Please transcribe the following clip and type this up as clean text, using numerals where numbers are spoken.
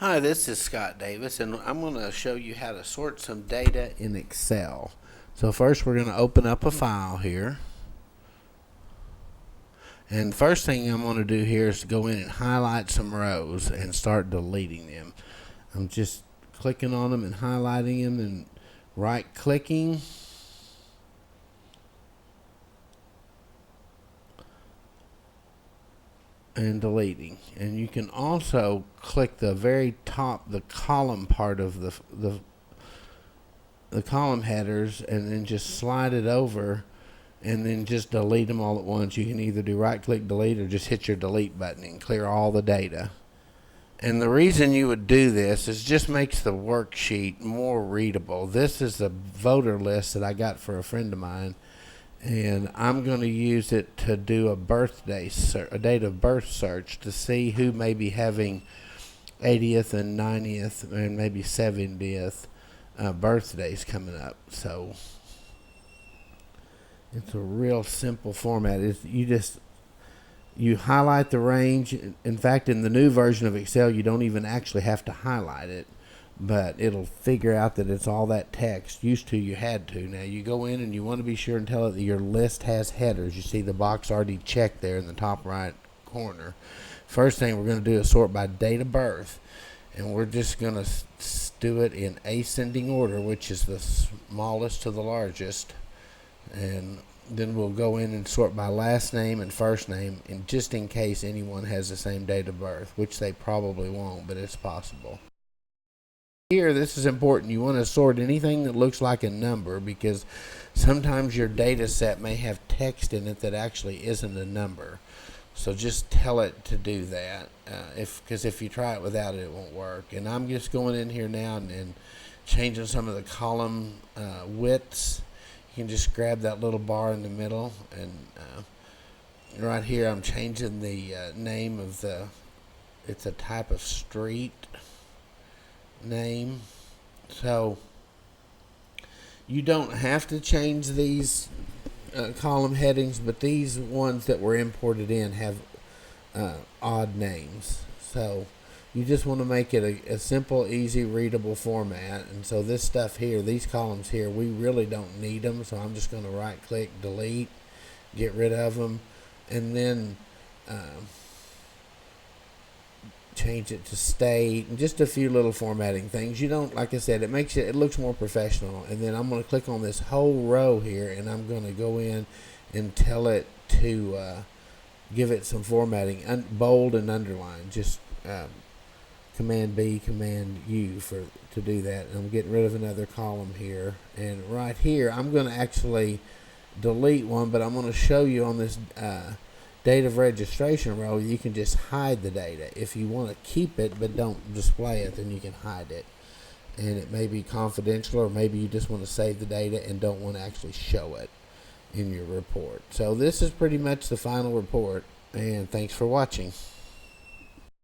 Hi, this is Scott Davis, and I'm going to show you how to sort some data in Excel. So first we're going to open up a file here. And the first thing I'm going to do here is to go in and highlight some rows and start deleting them. I'm just clicking on them and highlighting them and right clicking. And deleting. And you can also click the very top, the column part of the column headers, and then just slide it over and then just delete them all at once. You can either do right click delete or just hit your delete button and clear all the data. And the reason you would do this is just makes the worksheet more readable. This is a voter list that I got for a friend of mine, and I'm going to use it to do a date of birth search to see who may be having 80th and 90th and maybe 70th birthdays coming up. So it's a real simple format. You highlight the range. In fact, in the new version of Excel, you don't even actually have to highlight it, but it'll figure out that it's all that text. Used to, you had to. Now you go in and you want to be sure and tell it that your list has headers. You see the box already checked there in the top right corner. First thing we're going to do is sort by date of birth, and we're just going to do it in ascending order, which is the smallest to the largest. And then we'll go in and sort by last name and first name, and just in case anyone has the same date of birth, which they probably won't, but it's possible. Here, this is important. You want to sort anything that looks like a number, because sometimes your data set may have text in it that actually isn't a number. So just tell it to do that, because if you try it without it, it won't work. And I'm just going in here now and changing some of the column widths. You can just grab that little bar in the middle, and right here I'm changing the name of it's a type of street name. So you don't have to change these column headings, but these ones that were imported in have odd names. So you just want to make it a simple, easy, readable format. And so this stuff here, these columns here, we really don't need them. So I'm just going to right click, delete, get rid of them, and then change it to state, and just a few little formatting things. You don't, like I said, it looks more professional. And then I'm going to click on this whole row here, and I'm going to go in and tell it to give it some formatting, bold and underline. Just Command B, Command U to do that. And I'm getting rid of another column here. And right here, I'm going to actually delete one, but I'm going to show you on this date of registration row, you can just hide the data. If you want to keep it but don't display it, then you can hide it. And it may be confidential, or maybe you just want to save the data and don't want to actually show it in your report. So this is pretty much the final report, and thanks for watching.